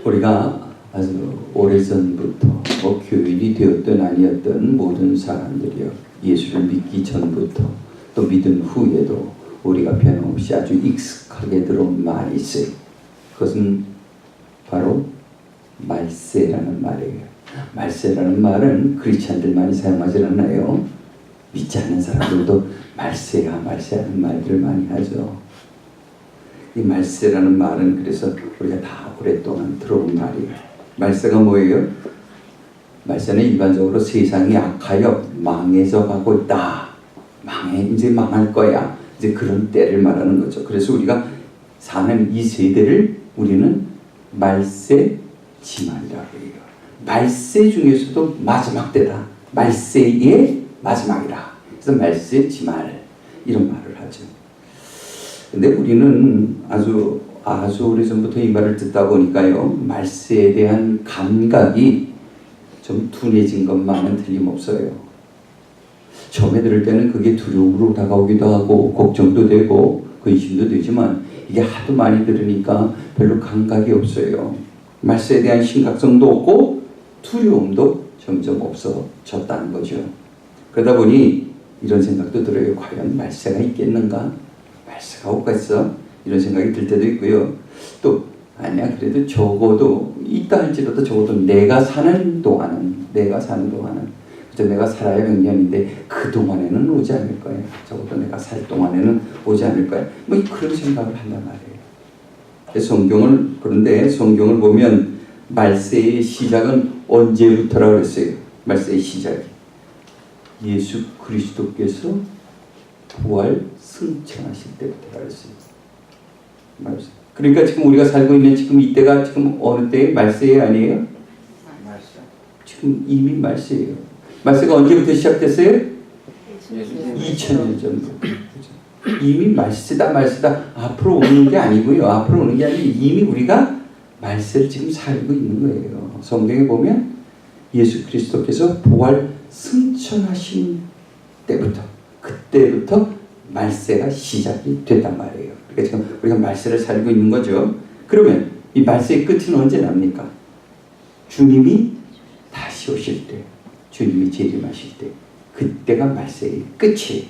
우리가 아주 오래전부터 교인이 되었든 아니었든 모든 사람들이요, 예수를 믿기 전부터 또 믿은 후에도 우리가 변함없이 아주 익숙하게 들어온 말이 있어요. 그것은 바로 말세라는 말이에요. 말세라는 말은 크리스찬들만이 사용하지 않아요. 믿지 않는 사람들도 말세야 말세라는 말들을 많이 하죠. 이 말세라는 말은 그래서 우리가 다 오랫동안 들어온 말이에요. 말세가 뭐예요? 말세는 일반적으로 세상이 악하여 망해져 가고 있다. 이제 망할 거야. 이제 그런 때를 말하는 거죠. 그래서 우리가 사는 이 세대를 우리는 말세 지말이라고 해요. 말세 중에서도 마지막 때다. 말세의 마지막이라. 그래서 말세 지말 이런 말을 하죠. 근데 우리는 아주 오래전부터 이 말을 듣다 보니까요, 말세에 대한 감각이 좀 둔해진 것만은 틀림없어요. 처음에 들을 때는 그게 두려움으로 다가오기도 하고 걱정도 되고 근심도 되지만 이게 하도 많이 들으니까 별로 감각이 없어요. 말세에 대한 심각성도 없고 두려움도 점점 없어졌다는 거죠. 그러다 보니 이런 생각도 들어요. 과연 말세가 있겠는가? 말세가 오겠어? 이런 생각이 들 때도 있고요. 또 아니야, 그래도 적어도 있다 할지라도 적어도 내가 사는 동안은 그저 내가 살아야 100년인데 그 동안에는 오지 않을 거야. 적어도 내가 살 동안에는 오지 않을 거야. 뭐 그런 생각을 한단 말이에요. 그런데 성경을 보면 말세의 시작은 언제부터라고 그랬어요? 말세의 시작이 예수 그리스도께서 부활 승천하실 때부터라고 했어요. 그러니까 지금 우리가 살고 있는 지금 이때가 지금 어느 때의 말세에 아니에요? 지금 이미 말세예요. 말세가 언제부터 시작됐어요? 2000년 전부터. 이미 말세다 앞으로 오는 게 아니고요. 앞으로 오는 게 아니고 이미 우리가 말세를 지금 살고 있는 거예요. 성경에 보면 예수 그리스도께서 부활 승천하신 때부터, 그때부터 말세가 시작이 됐단 말이에요. 그러니까 지금 우리가 말세를 살고 있는 거죠. 그러면 이 말세의 끝은 언제 납니까? 주님이 다시 오실 때, 주님이 재림하실 때, 그때가 말세의 끝이에요.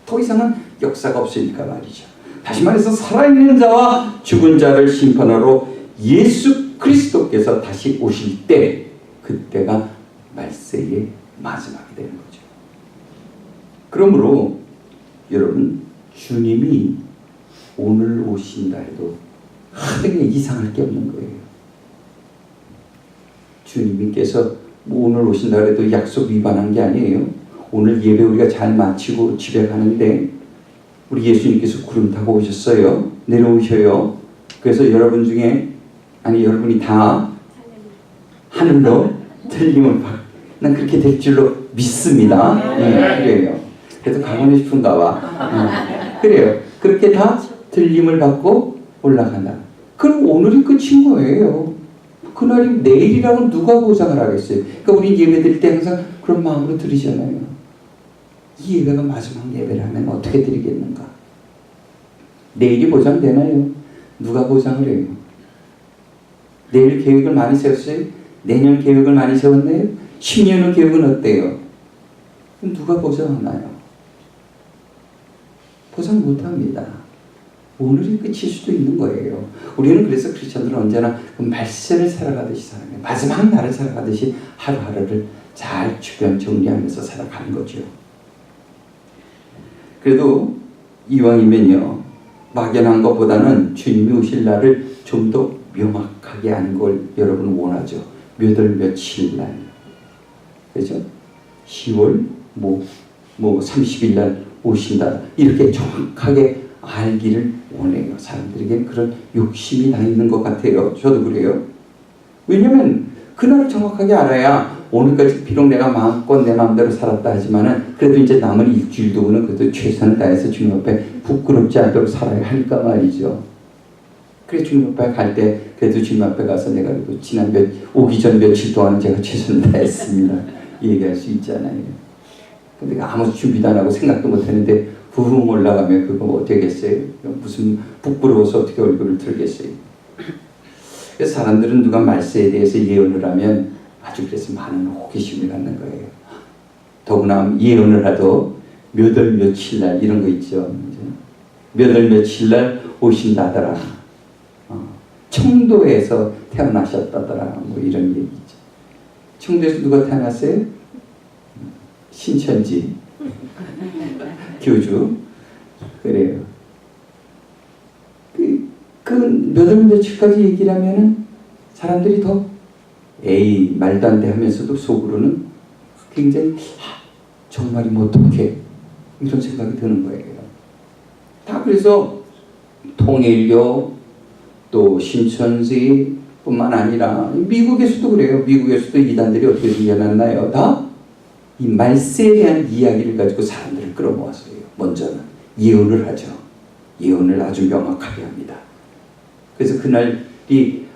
더 이상은 역사가 없으니까 말이죠. 다시 말해서 살아있는 자와 죽은 자를 심판하러 예수 그리스도께서 다시 오실 때, 그때가 말세의 마지막이 되는 거죠. 그러므로 여러분, 주님이 오늘 오신다 해도 하등에 이상할 게 없는 거예요. 주님께서 오늘 오신다 해도 약속 위반한 게 아니에요. 오늘 예배 우리가 잘 마치고 집에 가는데 우리 예수님께서 구름 타고 오셨어요. 내려오셔요. 그래서 여러분이 다 하늘로 들림을 받. 난 그렇게 될 줄로 믿습니다. 그래요. 그래도 가고 싶은가 봐. 그래요. 그렇게 다 들림을 받고 올라간다. 그럼 오늘이 끝인 거예요. 그날이 내일이라고 누가 보장을 하겠어요? 그러니까 우리 예배 드릴 때 항상 그런 마음으로 드리잖아요. 이 예배가 마지막 예배라면 어떻게 드리겠는가? 내일이 보장되나요? 누가 보장을 해요? 내일 계획을 많이 세웠어요? 내년 계획을 많이 세웠나요? 10년 후 계획은 어때요? 누가 보장하나요? 보장 못합니다. 오늘이 끝일 수도 있는 거예요. 우리는 그래서 크리스천들은 언제나 그 말세를 살아가듯이 살아가요. 마지막 날을 살아가듯이 하루하루를 잘 주변 정리하면서 살아가는 거죠. 그래도 이왕이면요, 막연한 것보다는 주님이 오실 날을 좀 더 명확하게 아는 걸 여러분 원하죠. 몇 월 며칠 날, 그죠? 10월 30일 날 오신다. 이렇게 정확하게 알기를 원해요. 사람들에게 그런 욕심이 다 있는 것 같아요. 저도 그래요. 왜냐면 그날을 정확하게 알아야 오늘까지 비록 내가 마음껏 내 마음대로 살았다 하지만은 그래도 이제 남은 일주일 동안은 그래도 최선을 다해서 주님 앞에 부끄럽지 않도록 살아야 하니까 말이죠. 그래 주님 앞에 갈 때 그래도 주님 앞에 가서 내가 오기 전 며칠 동안은 제가 최선을 다했습니다. 얘기할 수 있잖아요. 근데 아무 준비도 안 하고 생각도 못 했는데 부흥 올라가면 그거 어떻게 겠어요? 무슨 부끄러워서 어떻게 얼굴을 들겠어요? 그래서 사람들은 누가 말세에 대해서 예언을 하면 아주 그래서 많은 호기심을 갖는 거예요. 더구나 예언을 하도 몇 월 며칠 날 이런 거 있죠. 몇 월 며칠 날 오신다더라. 청도에서 태어나셨다더라. 뭐 이런 얘기죠. 청도에서 누가 태어났어요? 신천지 교주. 그래요. 그 몇 월 며칠까지 얘기를 하면은 사람들이 더 에이 말도 안 돼 하면서도 속으로는 굉장히 정말이면 어떡해 이런 생각이 드는 거예요. 다 그래서 통일교 또 신천지 뿐만 아니라 미국에서도 그래요. 미국에서도 이단들이 어떻게 생겨났나요? 다 이 말세에 대한 이야기를 가지고 사람들을 끌어모았어요. 먼저는 예언을 하죠. 예언을 아주 명확하게 합니다. 그래서 그날이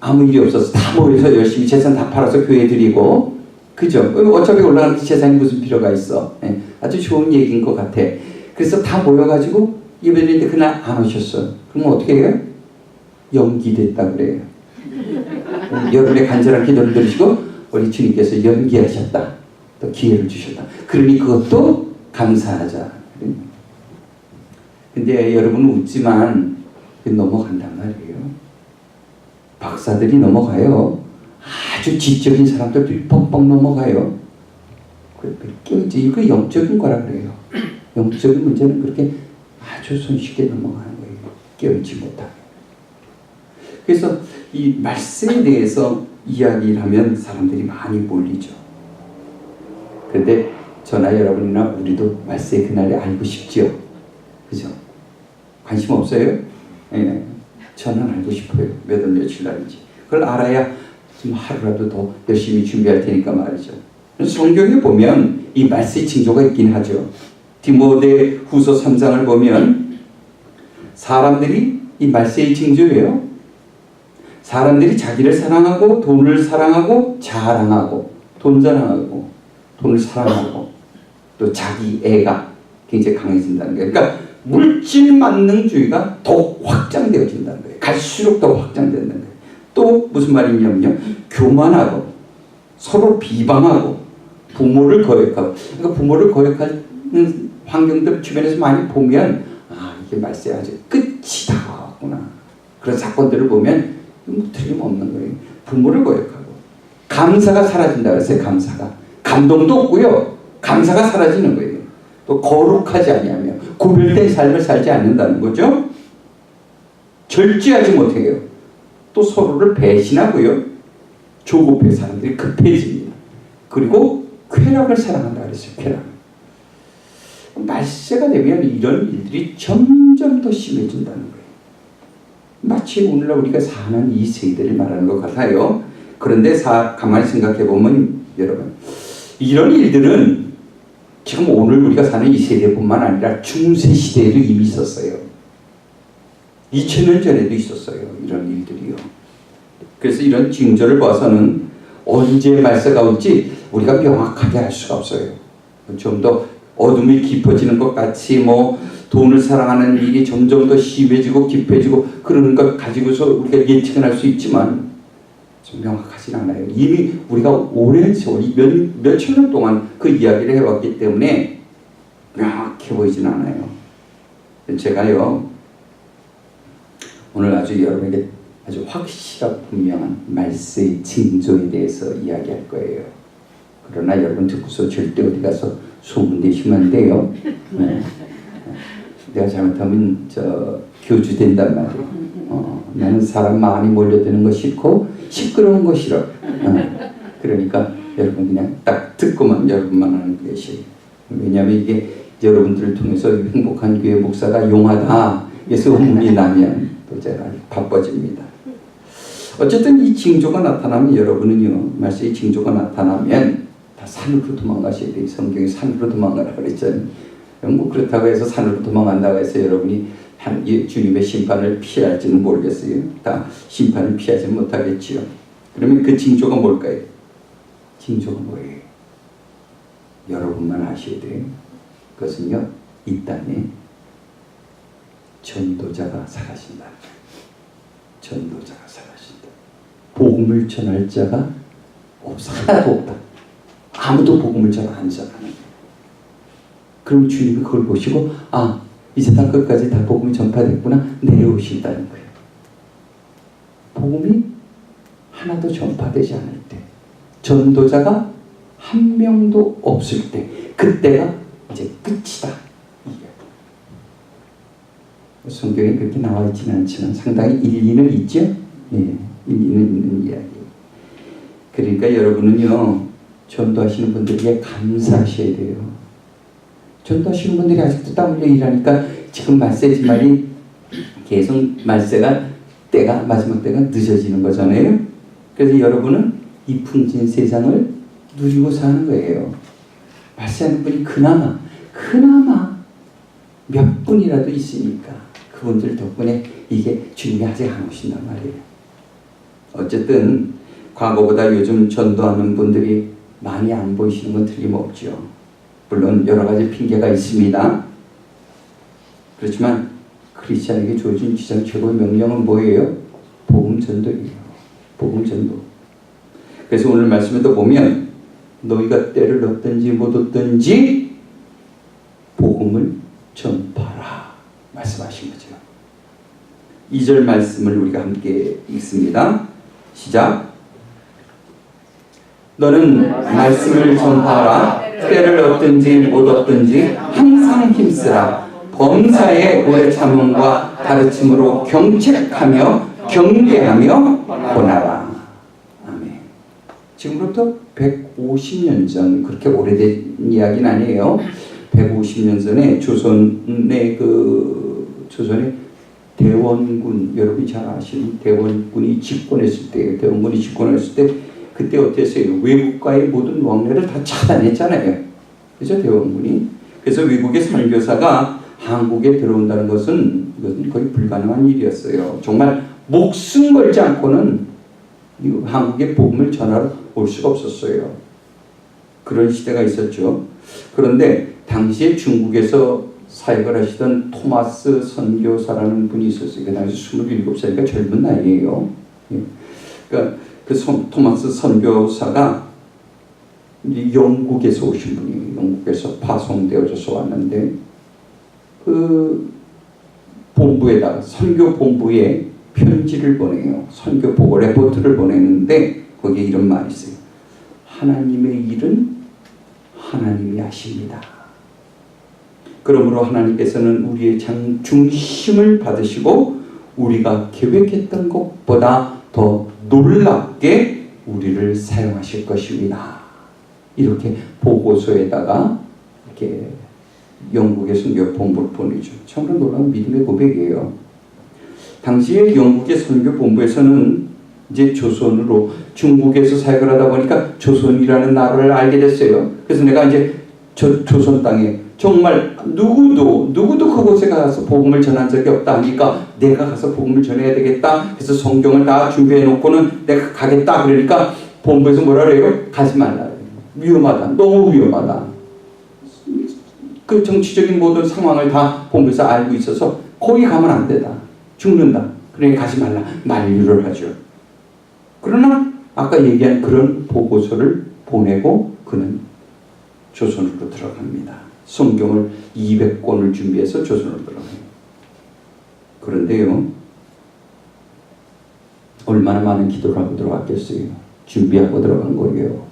아무 일이 없어서 다 모여서 열심히 재산 다 팔아서 교회 드리고, 그죠? 어차피 올라가는 재산이 무슨 필요가 있어. 네, 아주 좋은 얘기인 것 같아. 그래서 다 모여가지고 예배드리는데 그날 안 오셨어. 그럼 어떻게 해요? 연기됐다 그래요. 여러분의 간절한 기도를 들으시고 우리 주님께서 연기하셨다. 또 기회를 주셨다. 그러니 그것도 감사하자. 근데 여러분은 웃지만 넘어간단 말이에요. 박사들이 넘어가요. 아주 지적인 사람들 뻥뻥 넘어가요. 이거 영적인 거라 그래요. 영적인 문제는 그렇게 아주 손쉽게 넘어가는 거예요. 깨우지 못하게. 그래서 이 말세에 대해서 이야기를 하면 사람들이 많이 몰리죠. 그런데 저나 여러분이나 우리도 말세의 그날에 알고 싶지요. 그죠? 관심 없어요? 예. 저는 알고 싶어요. 몇 월 며칠 날인지. 그걸 알아야 좀 하루라도 더 열심히 준비할 테니까 말이죠. 성경에 보면 이 말세의 징조가 있긴 하죠. 디모데 후서 3장을 보면 사람들이 이 말세의 징조예요. 사람들이 자기를 사랑하고 돈을 사랑하고 자랑하고 돈 자랑하고 돈을 사랑하고 또 자기 애가 굉장히 강해진다는 거예요. 그러니까 물질 만능주의가 더욱 확장되어진다는 거예요. 갈수록 더 확장된다는 거예요. 또 무슨 말이냐면요. 교만하고 서로 비방하고 부모를 거역하고, 그러니까 부모를 거역하는 환경들 주변에서 많이 보면 이게 말세에 아주 끝이 다가왔구나. 그런 사건들을 보면 틀림없는 거예요. 부모를 거역하고 감사가 사라진다 그랬어요. 감사가. 감동도 없고요. 감사가 사라지는 거예요. 또 거룩하지 아니하며 구별된 삶을 살지 않는다는 거죠. 절제하지 못해요. 또 서로를 배신하고요. 조급해 사람들이 급해집니다. 그리고 쾌락을 사랑한다 그랬어요. 쾌락. 말세가 되면 이런 일들이 점점 더 심해진다는 거예요. 마치 오늘날 우리가 사는 이 세대를 말하는 것 같아요. 그런데 가만히 생각해 보면 여러분, 이런 일들은 지금 오늘 우리가 사는 이 세대뿐만 아니라 중세 시대에도 이미 있었어요. 2000년 전에도 있었어요. 이런 일들이요. 그래서 이런 징조를 봐서는 언제 말세가 올지 우리가 명확하게 알 수가 없어요. 좀 더 어둠이 깊어지는 것 같이 돈을 사랑하는 일이 점점 더 심해지고 깊어지고 그러는 것 가지고서 우리가 예측은 할 수 있지만 좀 명확하진 않아요. 이미 우리가 오랜 세월, 몇천 년 동안 그 이야기를 해왔기 때문에 명확해 보이진 않아요. 제가요 오늘 아주 여러분에게 아주 확실하고 분명한 말세의 징조에 대해서 이야기할 거예요. 그러나 여러분 듣고서 절대 어디 가서 소문내시면 안 돼요. 네. 내가 잘못하면 교주 된단 말이에요. 나는 사람 많이 몰려드는 거 싫고 시끄러운 거 싫어. 그러니까 여러분 그냥 딱 듣고만 여러분만 하는 것이. 왜냐하면 이게 여러분들을 통해서 행복한 교회 목사가 용하다. 이게 소문이 나면 또 제가 바빠집니다. 어쨌든 이 징조가 나타나면 여러분은요. 말세의 징조가 나타나면 다 산으로 도망가셔야 돼요. 성경에 산으로 도망가라 그랬잖아요. 그렇다고 해서 산으로 도망간다고 해서 여러분이 주님의 심판을 피할지는 모르겠어요. 다 심판을 피하지 못하겠지요. 그러면 그 징조가 뭘까요? 징조가 뭐예요? 여러분만 아셔야 돼요. 그것은요, 이 땅에 전도자가 사라진다. 전도자가 사라진다. 복음을 전할 자가 없어. 하나도 없다. 아무도 복음을 전 안 전하는. 그럼 주님이 그걸 보시고 이 세상 끝까지 다 복음이 전파됐구나. 내려오신다는 거예요. 복음이 하나도 전파되지 않을 때, 전도자가 한 명도 없을 때, 그때가 이제 끝이다. 성경에 그렇게 나와 있지는 않지만 상당히 일리는 있죠. 예, 일리는 있는 이야기. 그러니까 여러분은요, 전도하시는 분들에게 감사하셔야 돼요. 전도하시는 분들이 아직도 땀 흘려 일하니까 지금 말세지 말이 계속 말세가 마지막 때가 늦어지는 거잖아요. 그래서 여러분은 이 풍진 세상을 누리고 사는 거예요. 말세하는 분이 그나마 몇 분이라도 있으니까 그분들 덕분에 이게 주님이 아직 안 오신단 말이에요. 어쨌든 과거보다 요즘 전도하는 분들이 많이 안 보이시는 건 틀림없죠. 물론 여러 가지 핑계가 있습니다. 그렇지만 크리스찬에게 주어진 가장 최고의 명령은 뭐예요? 복음 전도예요. 복음 전도. 그래서 오늘 말씀에도 보면 너희가 때를 얻든지 못 얻든지 복음을 전파라 말씀하신 거죠. 2절 말씀을 우리가 함께 읽습니다. 시작. 너는 말씀을 전파하라. 때를 얻든지 못 얻든지 항상 힘쓰라. 범사의 오래 참음과 가르침으로 경책하며 경계하며 권하라. 아멘. 지금부터 150년 전, 그렇게 오래된 이야기는 아니에요. 150년 전에 조선의 대원군, 여러분이 잘 아시는 대원군이 집권했을 때, 그때 어땠어요? 외국과의 모든 왕래를 다 차단했잖아요. 그죠? 대원군이. 그래서 외국의 선교사가 한국에 들어온다는 것은 이것은 거의 불가능한 일이었어요. 정말 목숨 걸지 않고는 한국의 복음을 전하러 올 수가 없었어요. 그런 시대가 있었죠. 그런데 당시에 중국에서 사역을 하시던 토마스 선교사라는 분이 있었어요. 그 당시 27살이니까 젊은 나이에요. 그러니까 그 토마스 선교사가 영국에서 오신 분이에요. 영국에서 파송되어져서 왔는데 그 본부에다가 선교 본부에 편지를 보내요. 선교 보고 레포트를 보내는데 거기에 이런 말이 있어요. 하나님의 일은 하나님이 하십니다. 그러므로 하나님께서는 우리의 중심을 받으시고 우리가 계획했던 것보다 더 놀랍게 우리를 사용하실 것입니다. 이렇게 보고서에다가 이렇게 영국의 선교 본부를 보내죠. 정말 놀라운 믿음의 고백이에요. 당시에 영국의 선교 본부에서는 이제 조선으로 중국에서 사역을 하다 보니까 조선이라는 나라를 알게 됐어요. 그래서 내가 이제 조선 땅에 정말 누구도 그곳에 가서 복음을 전한 적이 없다 하니까 내가 가서 복음을 전해야 되겠다. 그래서 성경을 다 준비해 놓고는 내가 가겠다. 그러니까 본부에서 뭐라 그래요? 가지 말라. 위험하다. 너무 위험하다. 그 정치적인 모든 상황을 다 본부에서 알고 있어서 거기 가면 안 된다. 죽는다. 그러니까 가지 말라. 만류를 하죠. 그러나 아까 얘기한 그런 보고서를 보내고 그는 조선으로 들어갑니다. 성경을 200권을 준비해서 조선으로 들어가요. 그런데요, 얼마나 많은 기도를 하고 들어갔겠어요. 준비하고 들어간 거예요.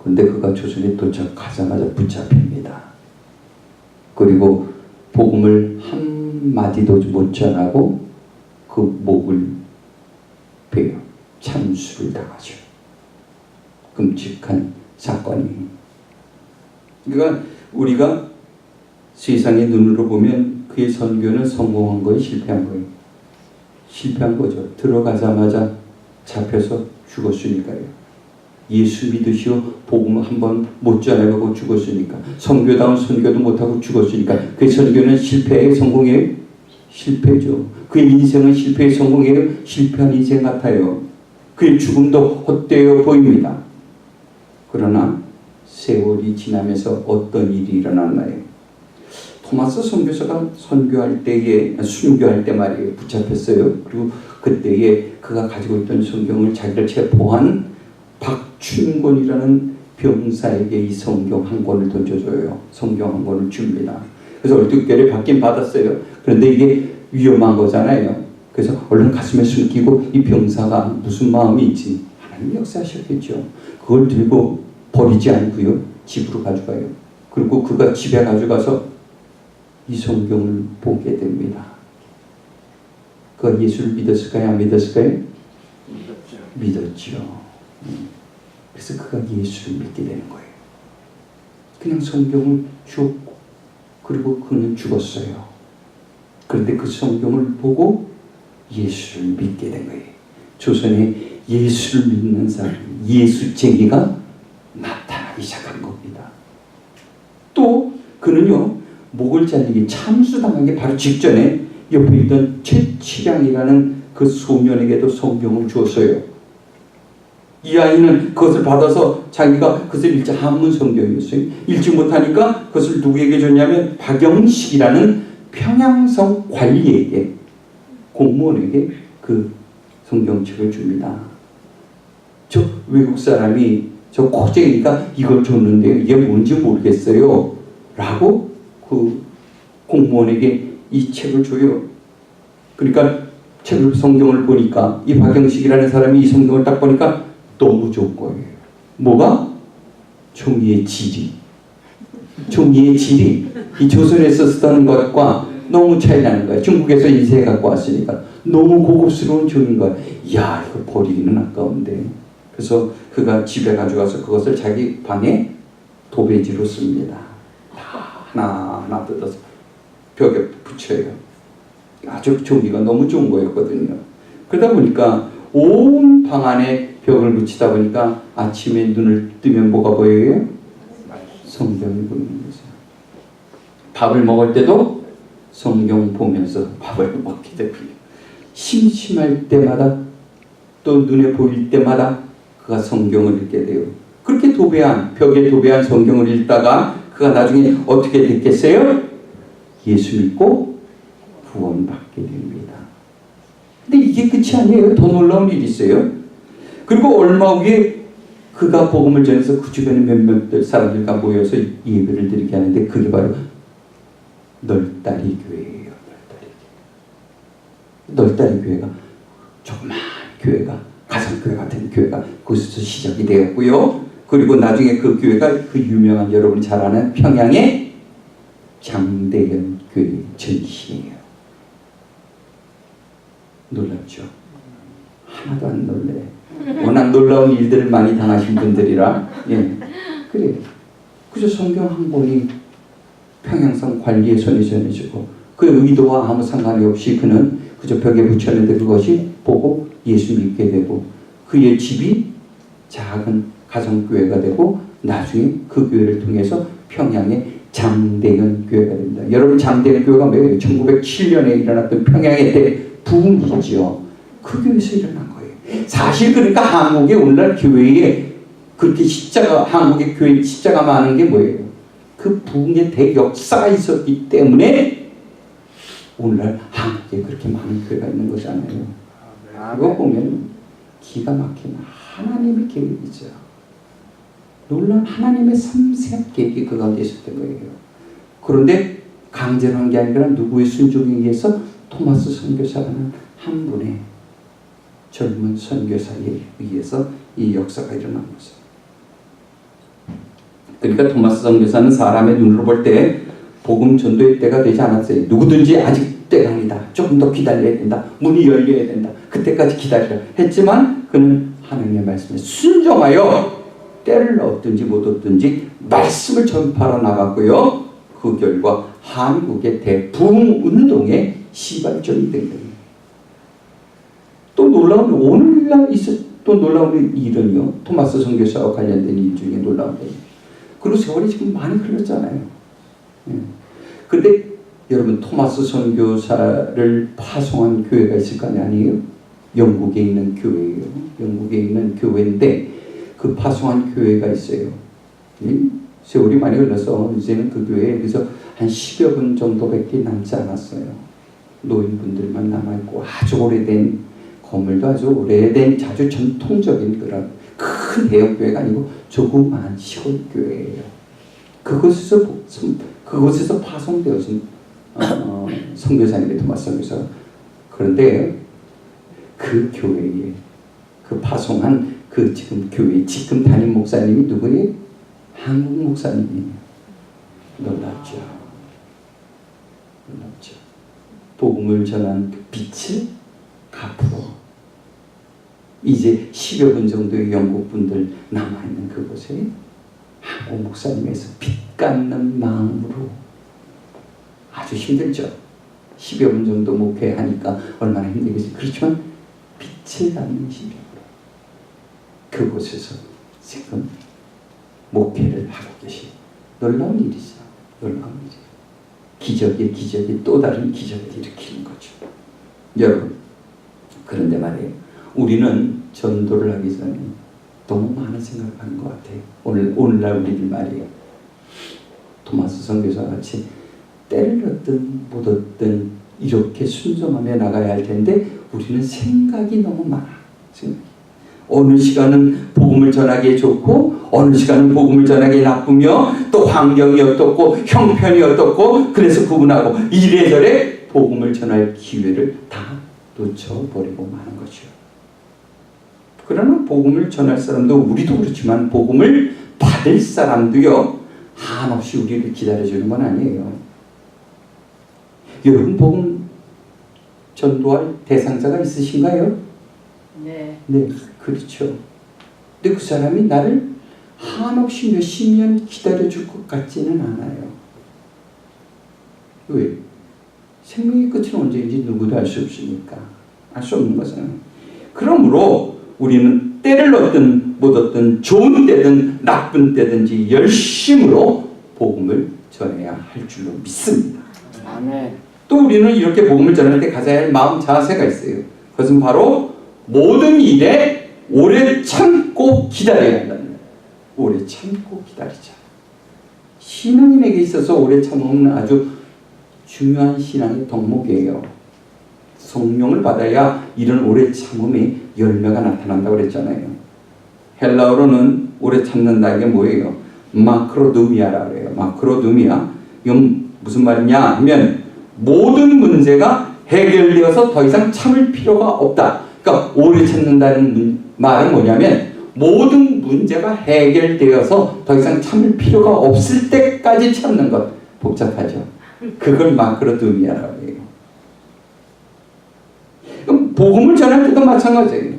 그런데 그가 조선에 도착하자마자 붙잡힙니다. 그리고 복음을 한마디도 못 전하고 그 목을 베어 참수를 당하죠. 끔찍한 사건이. 그러니까 우리가 세상의 눈으로 보면 그의 선교는 성공한 거예요? 실패한 거예요? 실패한 거죠. 들어가자마자 잡혀서 죽었으니까요. 예수 믿으시오 복음 한번 못 전해보고 죽었으니까. 선교다운 선교도 못하고 죽었으니까. 그의 선교는 실패예요? 성공이에요? 실패죠. 그의 인생은 실패의 성공이에요? 실패한 인생 같아요. 그의 죽음도 헛되어 보입니다. 그러나 세월이 지나면서 어떤 일이 일어났나요? 토마스 선교사가 순교할 때 말이에요. 붙잡혔어요. 그리고 그 그때에 그가 가지고 있던 성경을 자기를 체포한 박춘곤이라는 병사에게 이 성경 한 권을 던져줘요. 성경 한 권을 줍니다. 그래서 얼뚝결에 받긴 받았어요. 그런데 이게 위험한 거잖아요. 그래서 얼른 가슴에 숨기고 이 병사가 무슨 마음인지 하나님 역사하셨겠죠. 그걸 들고 버리지 않고요. 집으로 가져가요. 그리고 그가 집에 가져가서 이 성경을 보게 됩니다. 그가 예수를 믿었을까요? 안 믿었을까요? 믿었죠. 그래서 그가 예수를 믿게 되는 거예요. 그냥 성경을 주었고 그리고 그는 죽었어요. 그런데 그 성경을 보고 예수를 믿게 된 거예요. 조선에 예수를 믿는 사람, 예수쟁이가 나타나기 시작한 겁니다. 또 그는요, 목을 잘리기 참수당하기 바로 직전에 옆에 있던 최치량이라는 그 소년에게도 성경을 주었어요. 이 아이는 그것을 받아서 자기가 그것을 읽지 한문 성경이었어요. 읽지 못하니까 그것을 누구에게 줬냐면 박영식이라는 평양성 관리에게, 공무원에게 그 성경책을 줍니다. 저 외국 사람이 저 코쟁이가 이걸 줬는데 이게 뭔지 모르겠어요 라고 그 공무원에게 이 책을 줘요. 그러니까 책을, 성경을 보니까 이 박영식이라는 사람이 이 성경을 딱 보니까 너무 좋은 거예요. 뭐가? 종이의 질이. 종이의 질이 이 조선에서 쓰던 것과 너무 차이 나는 거예요. 중국에서 인쇄해 갖고 왔으니까 너무 고급스러운 종인 거예요. 이야, 이거 버리기는 아까운데. 그래서 그가 집에 가져가서 그것을 자기 방에 도배지로 씁니다. 하나하나 뜯어서 벽에 붙여요. 아주 종이가 너무 좋은 거였거든요. 그러다 보니까 온 방 안에 벽을 붙이다 보니까 아침에 눈을 뜨면 뭐가 보여요? 성경이 보이는 거죠. 밥을 먹을 때도 성경 보면서 밥을 먹게 되고요. 심심할 때마다 또 눈에 보일 때마다 그가 성경을 읽게 돼요. 그렇게 벽에 도배한 성경을 읽다가 그가 나중에 어떻게 됐겠어요? 예수 믿고 구원받게 됩니다. 근데 이게 끝이 아니에요. 더 놀라운 일이 있어요. 그리고 얼마 후에 그가 복음을 전해서 그 주변에 몇몇 사람들과 모여서 예배를 드리게 하는데 그게 바로 널다리 교회예요. 널다리 교회가 조그만 교회가 가정교회 같은 교회가 거기서 시작이 되었고요. 그리고 나중에 그 교회가 그 유명한 여러분이 잘 아는 평양의 장대현 교회 전시예요. 놀랍죠? 하나도 안 놀래요. 워낙 놀라운 일들을 많이 당하신 분들이라. 예, 그래요. 그저 성경 한 권이 평양성 관리의 손에 전해지고 그 의도와 아무 상관이 없이 그는 그저 벽에 붙였는데 그것이 보고 예수 믿게 되고 그의 집이 작은 가정교회가 되고 나중에 그 교회를 통해서 평양의 장대현 교회가 됩니다. 여러분, 장대현 교회가 뭐예요? 1907년에 일어났던 평양의 대부흥이죠. 그 교회에서 일어난 거예요. 사실 그러니까 한국의 오늘날 교회에 그렇게 한국의 교회 십자가 많은 게 뭐예요? 그 부흥의 대역사가 있었기 때문에 오늘날 한국에 그렇게 많은 교회가 있는 거잖아요. 그거 보면 기가 막힌 하나님의 계획이죠. 놀라운 하나님의 섬세한 계획이 그 가운데 있었던 거예요. 그런데 강제로 한 게 아니라 누구의 순종에 의해서 토마스 선교사라는 한 분의 젊은 선교사에 의해서 이 역사가 일어난 거죠. 그러니까 토마스 선교사는 사람의 눈으로 볼 때 복음 전도의 때가 되지 않았어요. 누구든지 아직 때가 아니다. 조금 더 기다려야 된다. 문이 열려야 된다. 그때까지 기다리라 했지만 그는 하나님의 말씀에 순종하여 때를 얻든지 못 얻든지 말씀을 전파하러 나갔고요. 그 결과 한국의 대부흥 운동의 시발점이 된 거예요. 또 놀라운 오늘날 또 놀라운 일은요. 토마스 선교사와 관련된 일 중에 놀라운 거예요. 그리고 세월이 지금 많이 흘렀잖아요. 그런데 여러분, 토마스 선교사를 파송한 교회가 있을 거 아니에요? 영국에 있는 교회예요. 영국에 있는 교회인데 그 파송한 교회가 있어요. 세월이 많이 흘러서 이제는 그 교회에 그래서 한 10여 분 정도밖에 남지 않았어요. 노인분들만 남아있고 아주 오래된 건물도 아주 오래된 자주 전통적인 그런 큰 대형교회가 아니고 조그마한 시골교회예요. 그곳에서 파송되어진 선교사님의 토마스 선교사. 그런데 그 교회에 그 파송한 그 지금 교회 지금 담임 목사님이 누구예요? 한국 목사님이에요. 놀랍죠. 놀랍죠. 복음을 전한 그 빛을 앞으로 이제 10여 분 정도의 영국 분들 남아있는 그곳에 한국 목사님에서 빛 갖는 마음으로 아주 힘들죠. 10여 분 정도 목회하니까 얼마나 힘들겠어요. 그렇지만 빛을 갖는 심령으로 그곳에서 지금 목회를 하고 계신 놀라운 일이죠. 놀라운 일이에요. 기적의 기적이 또 다른 기적을 일으키는 거죠. 여러분, 그런데 말이에요. 우리는 전도를 하기 전에 너무 많은 생각을 하는 것 같아요. 오늘날 우리들 말이에요. 토마스 선교사 같이 때를 얻든 못 얻든 이렇게 순종하며 나가야 할 텐데 우리는 생각이 너무 많아. 어느 시간은 복음을 전하기에 좋고 어느 시간은 복음을 전하기에 나쁘며 또 환경이 어떻고 형편이 어떻고 그래서 구분하고 이래저래 복음을 전할 기회를 다 놓쳐버리고 마는 거죠. 그러나 복음을 전할 사람도 우리도 그렇지만 복음을 받을 사람도요 한없이 우리를 기다려주는 건 아니에요. 여러분 복음 전도할 대상자가 있으신가요? 네. 네, 그렇죠. 근데 그 사람이 나를 한없이 몇십 년 기다려줄 것 같지는 않아요. 왜? 생명의 끝은 언제인지 누구도 알 수 없으니까. 알 수 없는 것은. 그러므로 우리는 때를 얻든 못 얻든 좋은 때든 나쁜 때든지 열심으로 복음을 전해야 할 줄로 믿습니다. 아멘. 또 우리는 이렇게 복음을 전할 때 가져야 할 마음 자세가 있어요. 그것은 바로 모든 일에 오래 참고 기다려야 한다는 거예요. 오래 참고 기다리자. 신앙인에게 있어서 오래 참음은 아주 중요한 신앙의 덕목이에요. 성령을 받아야 이런 오래 참음의 열매가 나타난다고 그랬잖아요. 헬라어로는 오래 참는다 이게 뭐예요? 마크로두미아라고 그래요. 마크로두미아. 이건 무슨 말이냐 하면 모든 문제가 해결되어서 더 이상 참을 필요가 없다. 그러니까 오래 참는다는 말은 뭐냐면 모든 문제가 해결되어서 더 이상 참을 필요가 없을 때까지 참는 것. 복잡하죠. 그걸 마크로두미아라고 해요. 그럼 복음을 전할 때도 마찬가지예요.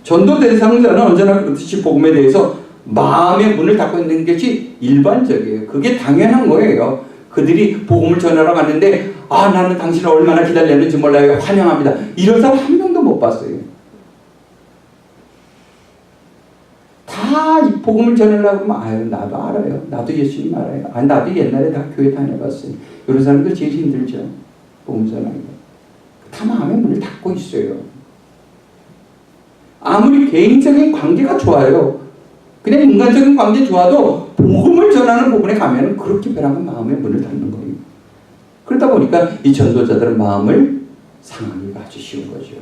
전도 대상자는 언제나 그렇듯이 복음에 대해서 마음의 문을 닫고 있는 것이 일반적이에요. 그게 당연한 거예요. 그들이 복음을 전하러 갔는데 나는 당신을 얼마나 기다렸는지 몰라요. 환영합니다. 이런 사람 한 명도 못 봤어요. 다 이 복음을 전하려고 하면 나도 알아요. 나도 예수님 알아요. 나도 옛날에 다 교회 다녀봤어요. 이런 사람들 제일 힘들죠. 복음 전하기가. 다 마음의 문을 닫고 있어요. 아무리 개인적인 관계가 좋아요. 그냥 인간적인 관계 좋아도 복음을 전하는 부분에 가면 그렇게 변하면 마음의 문을 닫는 거예요. 그러다 보니까 이 전도자들은 마음을 상하기가 아주 쉬운 거죠.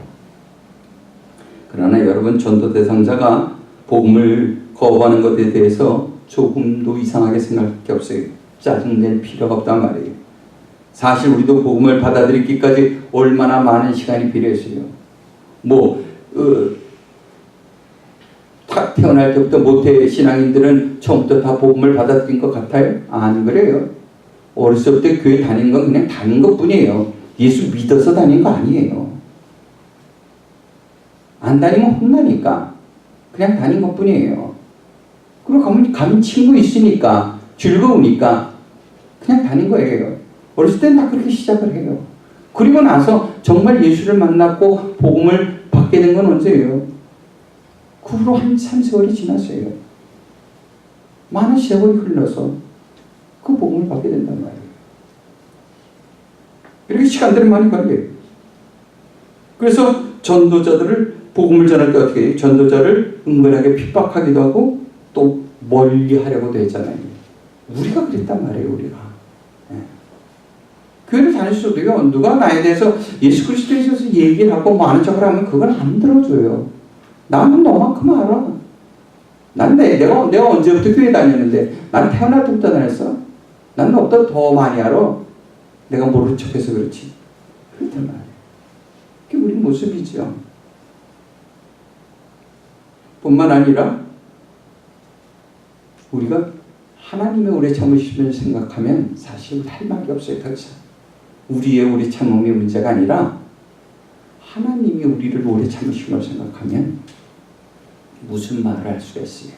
그러나 여러분 전도 대상자가 복음을 거부하는 것에 대해서 조금도 이상하게 생각할 게 없어요. 짜증낼 필요가 없단 말이에요. 사실 우리도 복음을 받아들이기까지 얼마나 많은 시간이 필요했어요. 태어날 때부터 모태 신앙인들은 처음부터 다 복음을 받아들인 것 같아요? 아니 그래요. 어렸을 때 교회 다니는 건 그냥 다닌 것 뿐이에요. 예수 믿어서 다닌 거 아니에요. 안 다니면 혼나니까 그냥 다닌 것 뿐이에요. 그리고 가면 친구 있으니까 즐거우니까 그냥 다닌 거예요. 어렸을 때는 다 그렇게 시작을 해요. 그리고 나서 정말 예수를 만났고 복음을 받게 된 건 언제예요? 그 후로 한참 세월이 지났어요. 많은 세월이 흘러서 그 복음을 받게 된단 말이에요. 이렇게 시간들이 많이 걸려요. 그래서 전도자들을 복음을 전할 때 어떻게 해요? 전도자를 은근하게 핍박하기도 하고 또 멀리 하려고도 했잖아요. 우리가 그랬단 말이에요. 우리가. 교회를 다니셔도요, 누가 나에 대해서 예수 그리스도에 있어서 얘기를 하고 뭐 아는 척을 하면 그걸 안 들어줘요. 나는 너만큼 알아. 내가 언제부터 교회 다녔는데, 난 태어날 때부터 다녔어. 난 너보다 더 많이 알아. 내가 모르는 척해서 그렇지. 그렇단 말이에요. 그게 우리 모습이죠. 뿐만 아니라 우리가 하나님의 오래 참으심을 생각하면 사실 할 말이 없어요. 더 이상. 우리의 오래 참음이 문제가 아니라 하나님이 우리를 오래 참으신 걸 생각하면 무슨 말을 할 수가 있어요.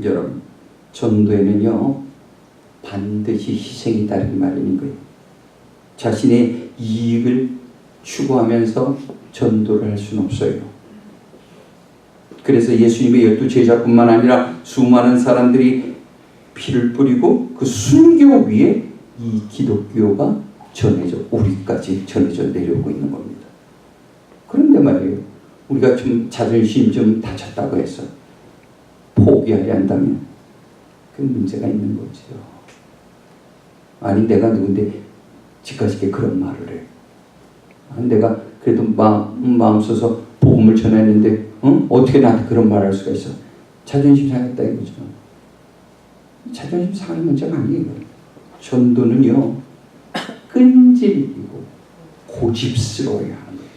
여러분, 전도에는요 반드시 희생이 따르기 마련인 거예요. 자신의 이익을 추구하면서 전도를 할 수는 없어요. 그래서 예수님의 12제자뿐만 아니라 수많은 사람들이 피를 뿌리고 그 순교 위에 이 기독교가 우리까지 전해져 내려오고 있는 겁니다. 그런데 말이에요, 우리가 좀 자존심 좀 다쳤다고 해서 포기하려 한다면 그 문제가 있는 거죠. 아니, 내가 누군데 지까지게 그런 말을 해. 아니, 내가 그래도 마음 써서 복음을 전했는데 어떻게 나한테 그런 말을 할 수가 있어? 자존심 상했다 이거죠. 자존심 상의 문제가 아니에요. 전도는요 끈질기고 고집스러워야 하는 거예요.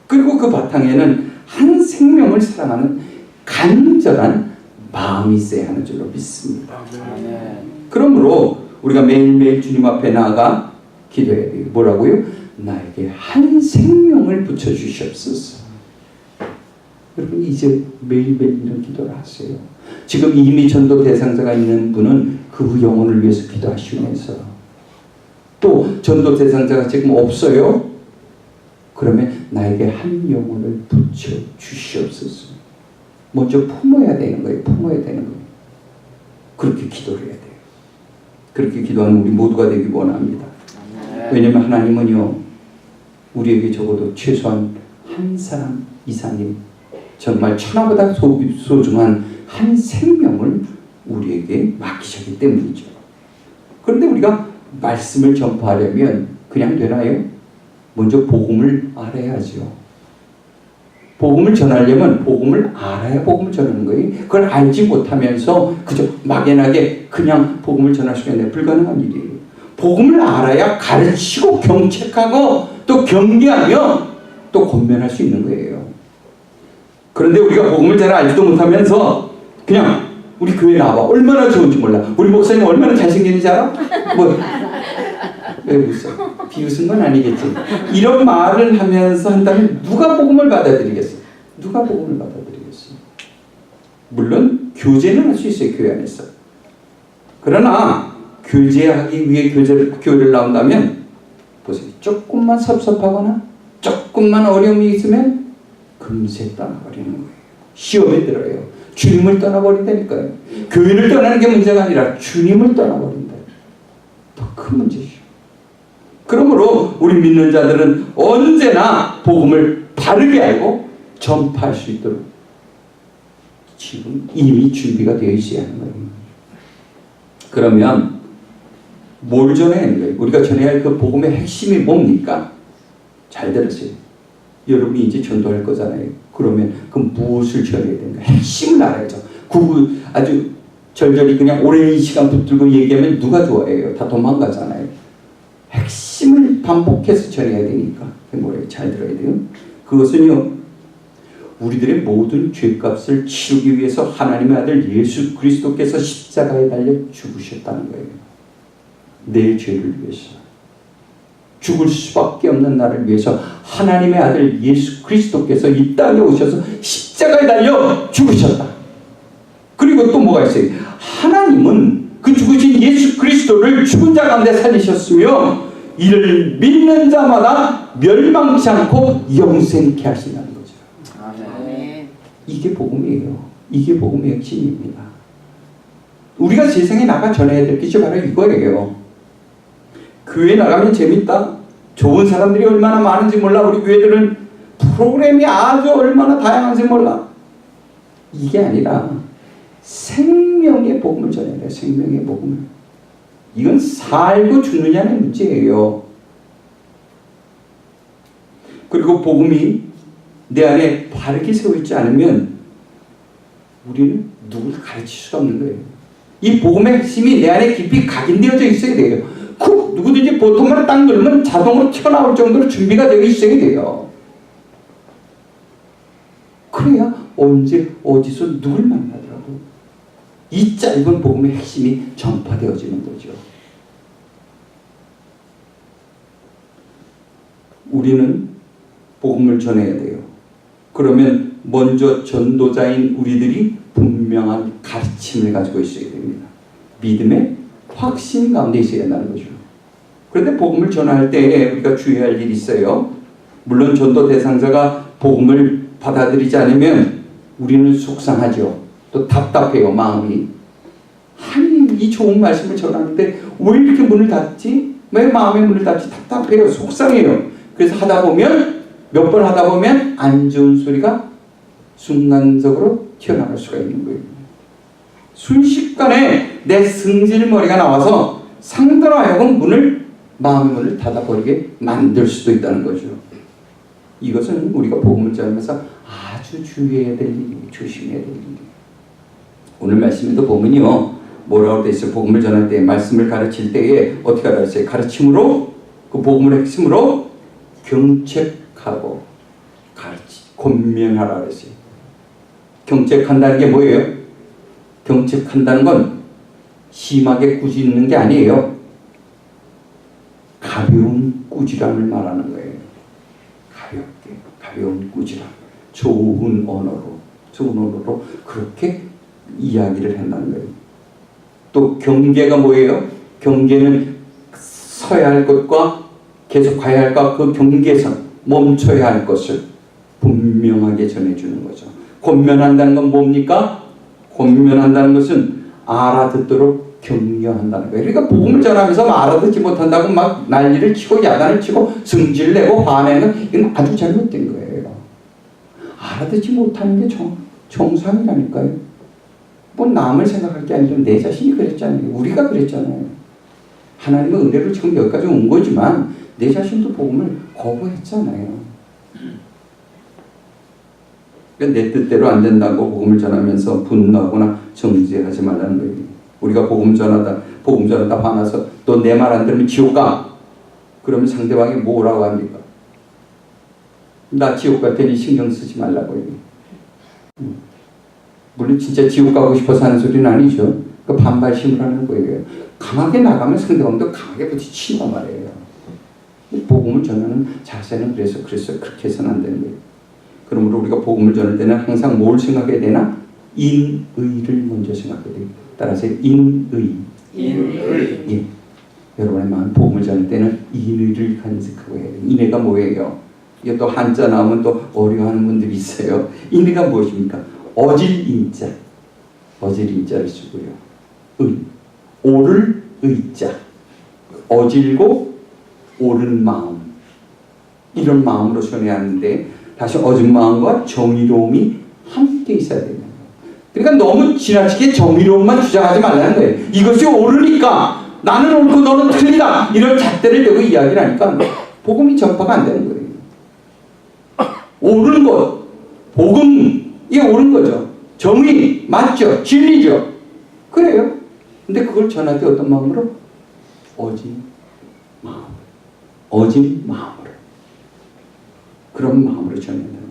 그리고 그 바탕에는 한 생명을 사랑하는 간절한 마음이 있어야 하는 줄로 믿습니다. 그러므로 우리가 매일매일 주님 앞에 나아가 기도해야 돼요. 뭐라고요? 나에게 한 생명을 붙여주시옵소서. 여러분, 이제 매일매일 이런 기도를 하세요. 지금 이미 전도 대상자가 있는 분은 그 영혼을 위해서 기도하시면서, 또 전도 대상자가 지금 없어요? 그러면 나에게 한 영혼을 붙여주시옵소서. 먼저 품어야 되는 거예요. 품어야 되는 거예요. 그렇게 기도를 해야 돼요. 그렇게 기도하는 우리 모두가 되기 원합니다. 왜냐하면 하나님은요 우리에게 적어도 최소한 한 사람 이상의 정말 천하보다 소중한 한 생명을 우리에게 맡기셨기 때문이죠. 그런데 우리가 말씀을 전파하려면 그냥 되나요? 먼저 복음을 알아야죠. 복음을 전하려면 복음을 알아야 복음을 전하는 거예요. 그걸 알지 못하면서 그저 막연하게 그냥 복음을 전할 수가 있는 불가능한 일이에요. 복음을 알아야 가르치고 경책하고 또 경계하며 또 권면할 수 있는 거예요. 그런데 우리가 복음을 잘 알지도 못하면서 그냥 우리 교회 나와봐. 얼마나 좋은지 몰라. 우리 목사님 얼마나 잘생겼는지 알아? 왜 웃어? 비웃은 건 아니겠지. 이런 말을 하면서 한다면 누가 복음을 받아들이겠어? 누가 복음을 받아들이겠어? 물론 교제는 할 수 있어요. 교회 안에서. 그러나 교제하기 위해 교회를 나온다면 보세요. 조금만 섭섭하거나 조금만 어려움이 있으면 금세 떠나버리는 거예요. 시험에 들어요. 주님을 떠나버린다니까요. 교회를 떠나는 게 문제가 아니라 주님을 떠나버린다. 더 큰 문제죠. 그러므로 우리 믿는 자들은 언제나 복음을 바르게 알고 전파할 수 있도록 지금 이미 준비가 되어 있어야 하는 거예요. 그러면 뭘 전해야 하는 거예요? 우리가 전해야 할 그 복음의 핵심이 뭡니까? 잘 들으세요. 여러분이 이제 전도할 거잖아요. 그러면 그 무엇을 전해야 되는가? 핵심을 알아야죠. 아주 절절히 그냥 오랜 시간 붙들고 얘기하면 누가 좋아해요? 다 도망가잖아요. 핵심을 반복해서 전해야 되니까. 뭐래요? 잘 들어야 돼요. 그것은요, 우리들의 모든 죄값을 치르기 위해서 하나님의 아들 예수 그리스도께서 십자가에 달려 죽으셨다는 거예요. 내 죄를 위해서. 죽을 수밖에 없는 나를 위해서 하나님의 아들 예수 그리스도께서 이 땅에 오셔서 십자가에 달려 죽으셨다. 그리고 또 뭐가 있어요? 하나님은 그 죽으신 예수 그리스도를 죽은 자 가운데 살리셨으며 이를 믿는 자마다 멸망치 않고 영생케 하신다는 거죠. 아멘. 이게 복음이에요. 이게 복음의 핵심입니다. 우리가 세상에 나가 전해야 될 것이 바로 이거예요. 교회 나가면 재밌다. 좋은 사람들이 얼마나 많은지 몰라. 우리 교회들은 프로그램이 아주 얼마나 다양한지 몰라. 이게 아니라 생명의 복음을 전해야 돼요. 생명의 복음을. 이건 살고 죽느냐는 문제예요. 그리고 복음이 내 안에 바르게 세워있지 않으면 우리는 누구를 가르칠 수가 없는 거예요. 이 복음의 핵심이 내 안에 깊이 각인되어져 있어야 돼요. 누구든지 보통만 딱 누르면 자동으로 튀어나올 정도로 준비가 되어 있어야 돼요. 그래야 언제 어디서 누굴 만나더라도 이 짧은 복음의 핵심이 전파되어지는 거죠. 우리는 복음을 전해야 돼요. 그러면 먼저 전도자인 우리들이 분명한 가르침을 가지고 있어야 됩니다. 믿음의 확신 가운데 있어야 한다는 거죠. 그런데 복음을 전할 때 우리가 주의할 일이 있어요. 물론 전도 대상자가 복음을 받아들이지 않으면 우리는 속상하죠. 또 답답해요, 마음이. 아니, 이 좋은 말씀을 전하는데 왜 이렇게 문을 닫지? 왜 마음의 문을 닫지? 답답해요, 속상해요. 그래서 하다 보면, 몇 번 하다 보면 안 좋은 소리가 순간적으로 튀어나갈 수가 있는 거예요. 순식간에 내 승질머리가 나와서 상대로 하여금 마음의 문을 닫아버리게 만들 수도 있다는 거죠. 이것은 우리가 복음을 전하면서 아주 주의해야 될 일이에요. 조심해야 될 일이에요. 오늘 말씀에도 보면요, 뭐라고 되어 있어요? 복음을 전할 때, 말씀을 가르칠 때에 어떻게 가르쳐요? 가르침으로, 그 복음을 핵심으로 경책하고 권면하라 그랬어요. 경책한다는 게 뭐예요? 경책한다는 건 심하게 꾸짖는 게 아니에요. 가벼운 꾸지람을 말하는 거예요. 가볍게, 가벼운 꾸지람, 좋은 언어로 그렇게 이야기를 한다는 거예요. 또 경계가 뭐예요? 경계는 서야 할 것과 계속 가야 할 것, 그 경계선, 멈춰야 할 것을 분명하게 전해주는 거죠. 권면한다는 건 뭡니까? 권면한다는 것은 알아듣도록 격려한다는 거예요. 그러니까 복음을 전하면서 알아듣지 못한다고 막 난리를 치고 야단을 치고 승질내고 화내는, 이건 아주 잘못된 거예요. 알아듣지 못하는 게 정상이라니까요. 뭐 남을 생각할 게 아니라 내 자신이 그랬잖아요. 우리가 그랬잖아요. 하나님은 은혜로 지금 여기까지 온 거지만 내 자신도 복음을 거부했잖아요. 그러니까 내 뜻대로 안 된다고 복음을 전하면서 분노하거나 정죄하지 말라는 거예요. 우리가 복음 전하다 화나서 너 내 말 안 들으면 지옥 가. 그러면 상대방이 뭐라고 합니까? 나 지옥 갈 테니 신경 쓰지 말라고 해요. 물론 진짜 지옥 가고 싶어서 하는 소리는 아니죠. 그 반발심을 하는 거예요. 강하게 나가면 상대방도 강하게 부딪히는 말이에요. 복음을 전하는 자세는 그래서 그렇게 해서는 안 되는 거예요. 그러므로 우리가 복음을 전할 때는 항상 뭘 생각해야 되나? 인의를 먼저 생각해야 돼요. 따라서 인의. 예. 여러분의 마음 복음을 전할 때는 인의를 간직하고 해야 돼요. 인의가 뭐예요? 이게 또 한자 나오면 또 어려워하는 분들이 있어요. 인의가 무엇입니까? 어질 인자. 어질 인자를 쓰고요. 옳을 의자. 어질고 옳은 마음. 이런 마음으로 전해야 하는데, 다시 어진 마음과 정의로움이 함께 있어야 됩니다. 그러니까 너무 지나치게 정의로움만 주장하지 말라는 거예요. 이것이 옳으니까 나는 옳고 너는 틀리다, 이런 잣대를 대고 이야기를 하니까 복음이 전파가 안 되는 거예요. 옳은 것, 복음, 이게 옳은 거죠. 정의, 맞죠? 진리죠. 그래요. 근데 그걸 전할 때 어떤 마음으로? 어진 마음으로. 그런 마음으로 전해야 되는 거예요.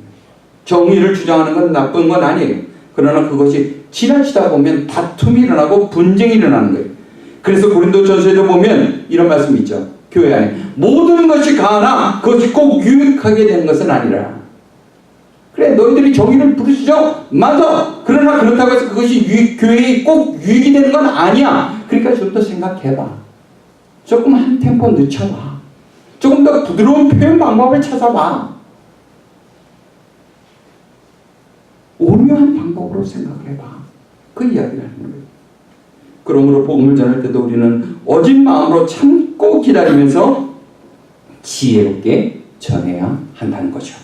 정의를 주장하는 건 나쁜 건 아니에요. 그러나 그것이 지나치다 보면 다툼이 일어나고 분쟁이 일어나는 거예요. 그래서 고린도전서에도 보면 이런 말씀이 있죠. 교회 안에 모든 것이 가하나 그것이 꼭 유익하게 되는 것은 아니라. 그래, 너희들이 정의를 부르시죠? 맞아. 그러나 그렇다고 해서 그것이 교회에 꼭 유익이 되는 건 아니야. 그러니까 좀 더 생각해봐. 조금 한 템포 늦춰봐. 조금 더 부드러운 표현 방법을 찾아봐. 오묘한 방법으로 생각을 해봐. 그 이야기를 하는 거예요. 그러므로 복음을 전할 때도 우리는 어진 마음으로 참고 기다리면서 지혜롭게 전해야 한다는 거죠.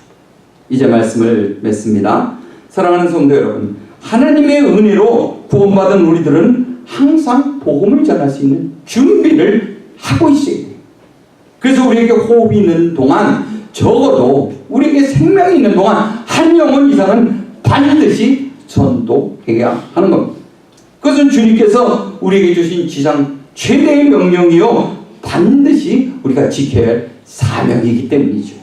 이제 말씀을 맺습니다. 사랑하는 성도 여러분, 하나님의 은혜로 구원받은 우리들은 항상 복음을 전할 수 있는 준비를 하고 있어야 돼요. 그래서 우리에게 호흡이 있는 동안, 적어도 우리에게 생명이 있는 동안 한 영혼 이상은 반드시 전도해야 하는 겁니다. 그것은 주님께서 우리에게 주신 지상 최대의 명령이요, 반드시 우리가 지켜야 할 사명이기 때문이죠.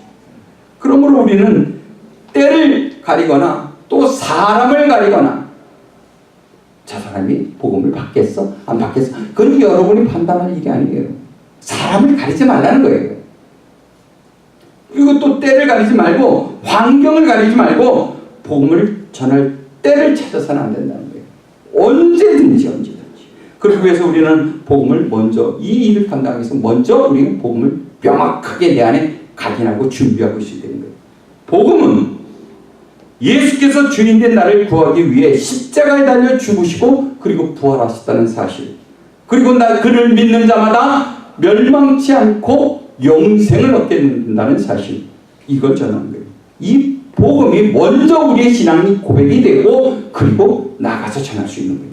그러므로 우리는 때를 가리거나 또 사람을 가리거나, 저 사람이 복음을 받겠어? 안 받겠어? 그건 여러분이 판단할 일이 아니에요. 사람을 가리지 말라는 거예요. 그리고 또 때를 가리지 말고, 환경을 가리지 말고, 복음을 전할 때를 찾아서는 안 된다는 거예요. 언제든지. 그러기 위해서 우리는 복음을 먼저, 이 일을 감당하기 위해서 먼저 우리는 복음을 명확하게 내 안에 각인하고 준비하고 있어야 되는 거예요. 복음은 예수께서 주인된 나를 구하기 위해 십자가에 달려 죽으시고 그리고 부활하셨다는 사실, 그리고 그를 믿는 자마다 멸망치 않고 영생을 얻게 된다는 사실, 이걸 전하는 거예요. 이 복음이 먼저 우리의 신앙이 고백이 되고 그리고 나가서 전할 수 있는 거예요.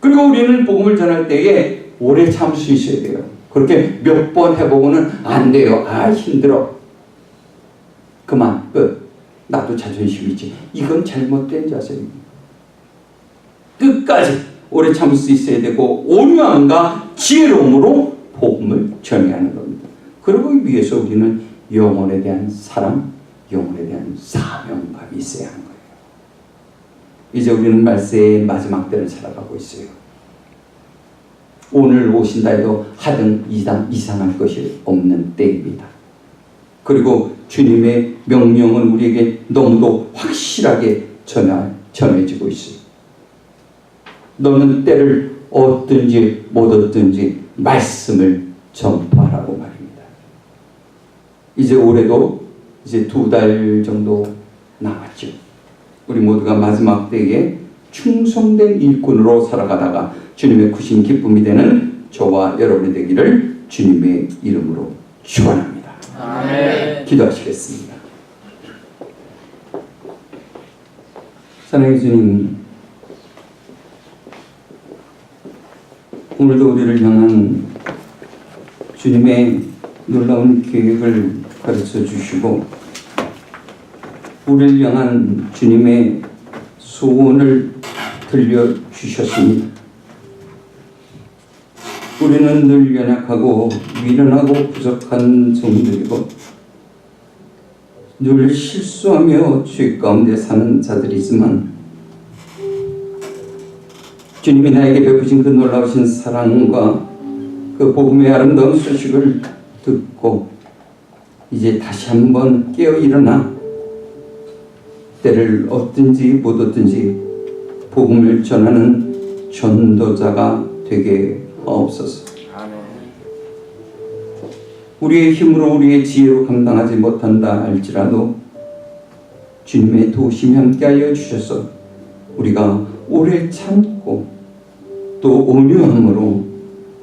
그리고 우리는 복음을 전할 때에 오래 참을 수 있어야 돼요. 그렇게 몇 번 해보고는 안 돼요. 힘들어. 그만, 끝. 나도 자존심이 있지. 이건 잘못된 자세입니다. 끝까지 오래 참을 수 있어야 되고, 온유함과 지혜로움으로 복음을 전해야 하는 겁니다. 그러기 위해서 우리는 영혼에 대한 사랑, 영혼에 대한 사명감이 있어야 하는 거예요. 이제 우리는 말세의 마지막 때를 살아가고 있어요. 오늘 오신다 해도 하등 이상할 것이 없는 때입니다. 그리고 주님의 명령은 우리에게 너무도 확실하게 전해지고 있어요. 너는 때를 얻든지 못 얻든지 말씀을 전파하라고 말입니다. 이제 올해도 이제 2달 정도 남았죠. 우리 모두가 마지막 때에 충성된 일꾼으로 살아가다가 주님의 크신 기쁨이 되는 저와 여러분이 되기를 주님의 이름으로 축원합니다. 아멘. 기도하시겠습니다. 사랑의 주님, 오늘도 우리를 향한 주님의 놀라운 계획을 가르쳐 주시고 우리를 향한 주님의 소원을 들려주셨습니다. 우리는 늘 연약하고 미련하고 부족한 종들이고 늘 실수하며 죄 가운데 사는 자들이지만 주님이 나에게 베푸신 그 놀라우신 사랑과 그 복음의 아름다운 소식을 듣고 이제 다시 한번 깨어 일어나 때를 얻든지 못 얻든지 복음을 전하는 전도자가 되게 하옵소서. 우리의 힘으로 우리의 지혜로 감당하지 못한다 할지라도 주님의 도우심이 함께하여 주셔서 우리가 오래 참고 또 온유함으로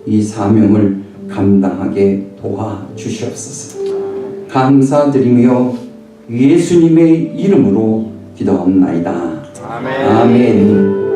이 사명을 감당하게 도와주시옵소서. 감사드리며 예수님의 이름으로 기도합나이다. 아멘. 아멘.